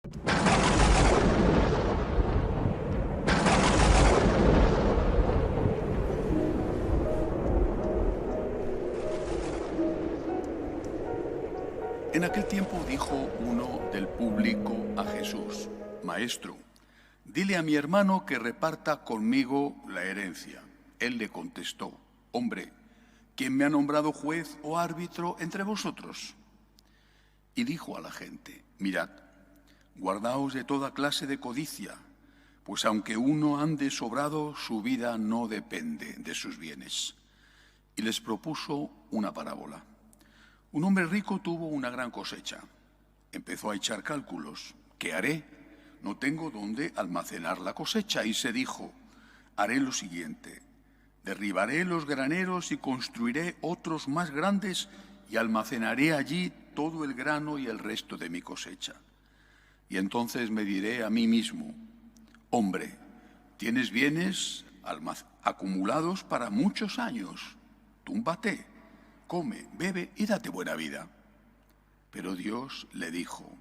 En aquel tiempo dijo uno del público a Jesús: Maestro, dile a mi hermano que reparta conmigo la herencia. Él le contestó: Hombre, ¿quién me ha nombrado juez o árbitro entre vosotros? Y dijo a la gente: Mirad, guardaos de toda clase de codicia, pues aunque uno ande sobrado, su vida no depende de sus bienes. Y les propuso una parábola. Un hombre rico tuvo una gran cosecha. Empezó a echar cálculos. ¿Qué haré? No tengo dónde almacenar la cosecha. Y se dijo: haré lo siguiente: derribaré los graneros y construiré otros más grandes y almacenaré allí todo el grano y el resto de mi cosecha. Y entonces me diré a mí mismo: hombre, tienes bienes acumulados para muchos años. Túmbate, come, bebe y date buena vida. Pero Dios le dijo: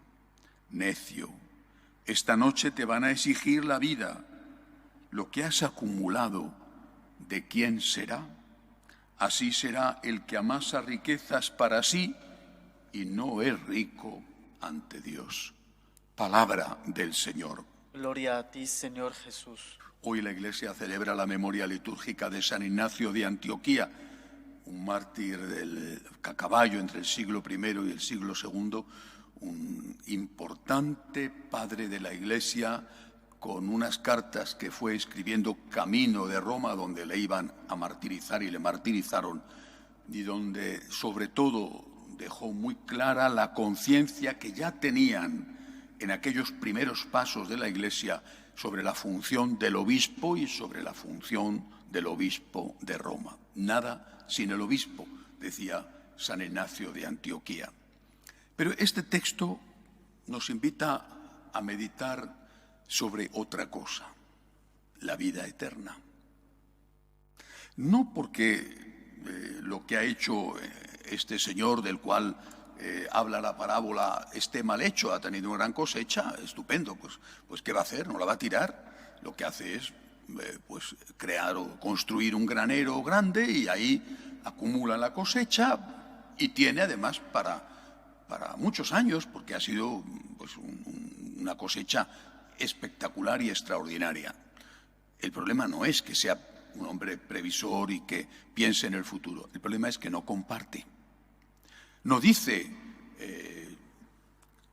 necio, esta noche te van a exigir la vida. Lo que has acumulado, ¿de quién será? Así será el que amasa riquezas para sí y no es rico ante Dios. Palabra del Señor. Gloria a ti, Señor Jesús. Hoy la Iglesia celebra la memoria litúrgica de San Ignacio de Antioquía, un mártir a caballo entre el siglo I y el siglo II, un importante padre de la Iglesia, con unas cartas que fue escribiendo camino de Roma, donde le iban a martirizar y le martirizaron, y donde sobre todo dejó muy clara la conciencia que ya tenían en aquellos primeros pasos de la Iglesia sobre la función del obispo y sobre la función del obispo de Roma. Nada sin el obispo, decía San Ignacio de Antioquía. Pero este texto nos invita a meditar sobre otra cosa: la vida eterna. No porque lo que ha hecho este señor del cual habla la parábola esté mal hecho, ha tenido una gran cosecha, estupendo, pues ¿qué va a hacer? ¿No la va a tirar? Lo que hace es pues crear o construir un granero grande y ahí acumula la cosecha y tiene además para muchos años, porque ha sido pues una cosecha espectacular y extraordinaria. El problema no es que sea un hombre previsor y que piense en el futuro. El problema es que no comparte. No dice,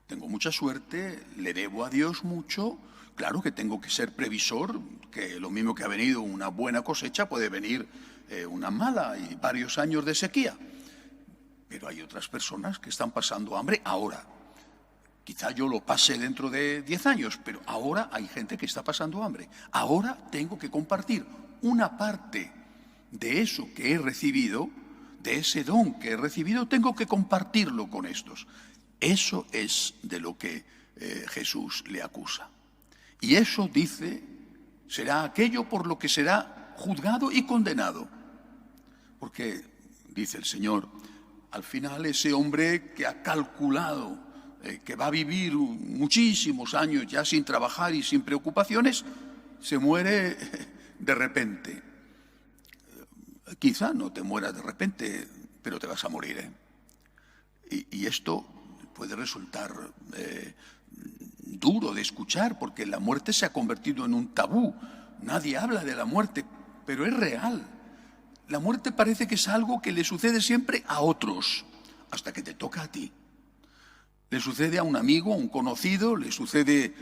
tengo mucha suerte, le debo a Dios mucho, claro que tengo que ser previsor, que lo mismo que ha venido una buena cosecha puede venir una mala y varios años de sequía. Pero hay otras personas que están pasando hambre ahora. Quizá yo lo pase dentro de 10 años, pero ahora hay gente que está pasando hambre. Ahora tengo que compartir una parte de eso que he recibido, de ese don que he recibido, tengo que compartirlo con estos. Eso es de lo que Jesús le acusa. Y eso, dice, será aquello por lo que será juzgado y condenado. Porque, dice el Señor, al final ese hombre que ha calculado que va a vivir muchísimos años ya sin trabajar y sin preocupaciones, se muere de repente. Quizá no te mueras de repente, pero te vas a morir, Y esto puede resultar duro de escuchar, porque la muerte se ha convertido en un tabú. Nadie habla de la muerte, pero es real. La muerte parece que es algo que le sucede siempre a otros, hasta que te toca a ti. Le sucede a un amigo, a un conocido, le sucede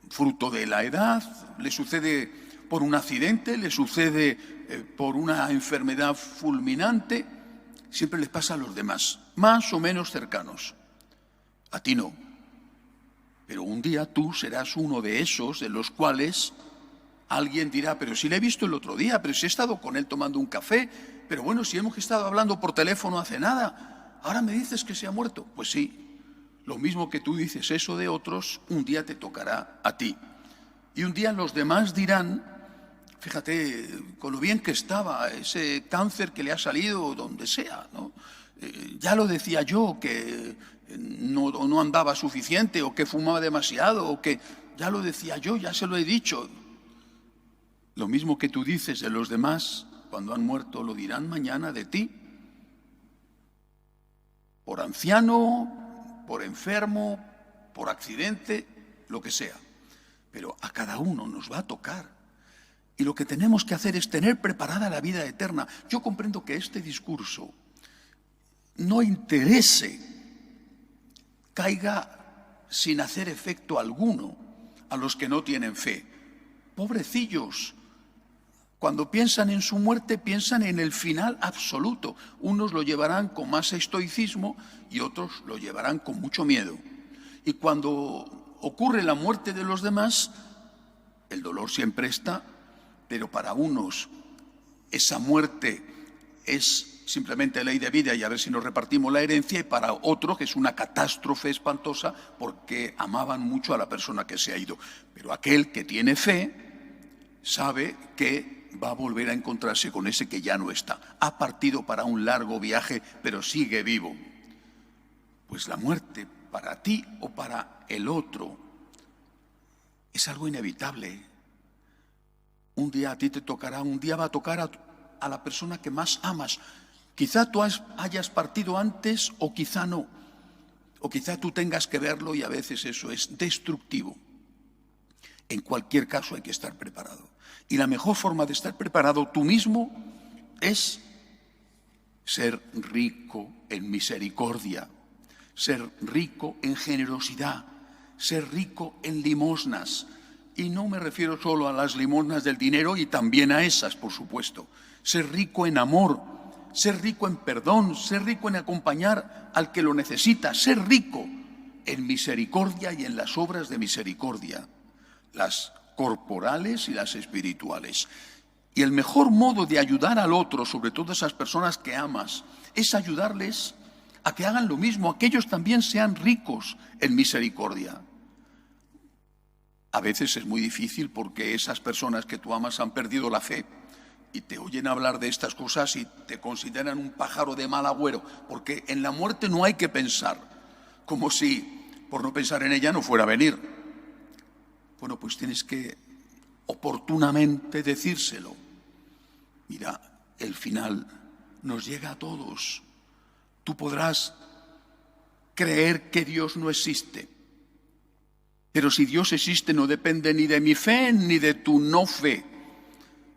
fruto de la edad, le sucede por un accidente, le sucede por una enfermedad fulminante. Siempre les pasa a los demás, más o menos cercanos. A ti no. Pero un día tú serás uno de esos de los cuales alguien dirá: pero si le he visto el otro día, pero si he estado con él tomando un café, pero bueno, si hemos estado hablando por teléfono hace nada, ahora me dices que se ha muerto. Pues sí, lo mismo que tú dices eso de otros, un día te tocará a ti. Y un día los demás dirán: fíjate, con lo bien que estaba, ese cáncer que le ha salido donde sea, ¿no? Ya lo decía yo, que no andaba suficiente, o que fumaba demasiado, o que, ya lo decía yo, ya se lo he dicho. Lo mismo que tú dices de los demás, cuando han muerto, lo dirán mañana de ti. Por anciano, por enfermo, por accidente, lo que sea. Pero a cada uno nos va a tocar. Y lo que tenemos que hacer es tener preparada la vida eterna. Yo comprendo que este discurso no interese, caiga sin hacer efecto alguno a los que no tienen fe. Pobrecillos, cuando piensan en su muerte, piensan en el final absoluto. Unos lo llevarán con más estoicismo y otros lo llevarán con mucho miedo. Y cuando ocurre la muerte de los demás, el dolor siempre está, pero para unos esa muerte es simplemente ley de vida y a ver si nos repartimos la herencia, y para otros que es una catástrofe espantosa porque amaban mucho a la persona que se ha ido. Pero aquel que tiene fe sabe que va a volver a encontrarse con ese que ya no está. Ha partido para un largo viaje, pero sigue vivo. Pues la muerte para ti o para el otro es algo inevitable. Un día a ti te tocará, un día va a tocar a la persona que más amas. Quizá tú hayas partido antes o quizá no. O quizá tú tengas que verlo y a veces eso es destructivo. En cualquier caso hay que estar preparado. Y la mejor forma de estar preparado tú mismo es ser rico en misericordia, ser rico en generosidad, ser rico en limosnas. Y no me refiero solo a las limosnas del dinero, y también a esas, por supuesto. Ser rico en amor, ser rico en perdón, ser rico en acompañar al que lo necesita, ser rico en misericordia y en las obras de misericordia, las corporales y las espirituales. Y el mejor modo de ayudar al otro, sobre todo a esas personas que amas, es ayudarles a que hagan lo mismo, a que ellos también sean ricos en misericordia. A veces es muy difícil porque esas personas que tú amas han perdido la fe y te oyen hablar de estas cosas y te consideran un pájaro de mal agüero, porque en la muerte no hay que pensar, como si por no pensar en ella no fuera a venir. Bueno, pues tienes que oportunamente decírselo. Mira, el final nos llega a todos. Tú podrás creer que Dios no existe, pero si Dios existe no depende ni de mi fe ni de tu no fe.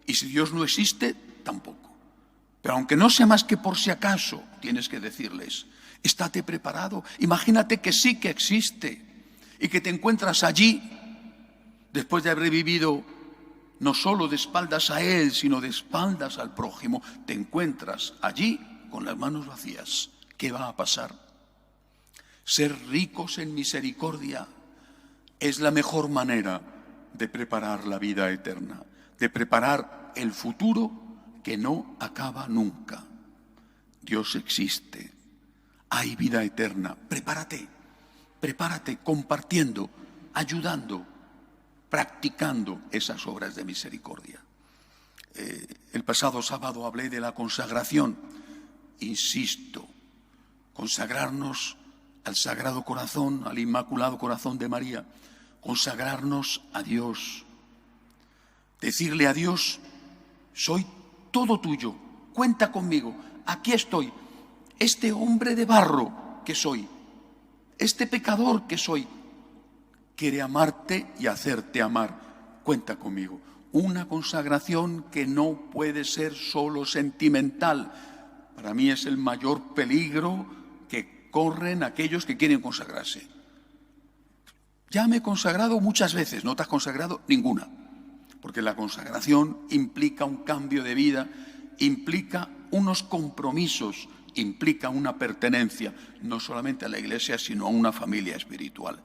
Y si Dios no existe, tampoco. Pero aunque no sea más que por si acaso, tienes que decirles, estate preparado. Imagínate que sí que existe y que te encuentras allí después de haber vivido no solo de espaldas a Él, sino de espaldas al prójimo. Te encuentras allí con las manos vacías. ¿Qué va a pasar? Ser ricos en misericordia es la mejor manera de preparar la vida eterna, de preparar el futuro que no acaba nunca. Dios existe, hay vida eterna. Prepárate, prepárate compartiendo, ayudando, practicando esas obras de misericordia. El pasado sábado hablé de la consagración. Insisto, consagrarnos al Sagrado Corazón, al Inmaculado Corazón de María, consagrarnos a Dios, decirle a Dios, soy todo tuyo, cuenta conmigo, aquí estoy, este hombre de barro que soy, este pecador que soy, quiere amarte y hacerte amar, cuenta conmigo. Una consagración que no puede ser solo sentimental. Para mí es el mayor peligro que corren aquellos que quieren consagrarse. Ya me he consagrado muchas veces, no te has consagrado ninguna, porque la consagración implica un cambio de vida, implica unos compromisos, implica una pertenencia, no solamente a la Iglesia, sino a una familia espiritual.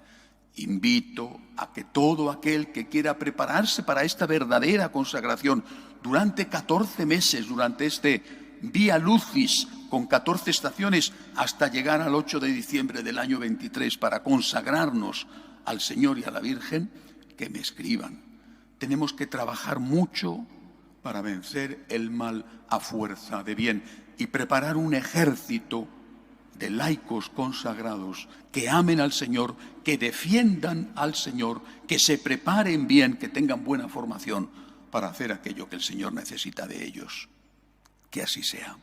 Invito a que todo aquel que quiera prepararse para esta verdadera consagración durante 14 meses, durante este Vía Lucis, con 14 estaciones, hasta llegar al 8 de diciembre del año 23, para consagrarnos al Señor y a la Virgen, que me escriban. Tenemos que trabajar mucho para vencer el mal a fuerza de bien y preparar un ejército de laicos consagrados que amen al Señor, que defiendan al Señor, que se preparen bien, que tengan buena formación para hacer aquello que el Señor necesita de ellos. Que así sea.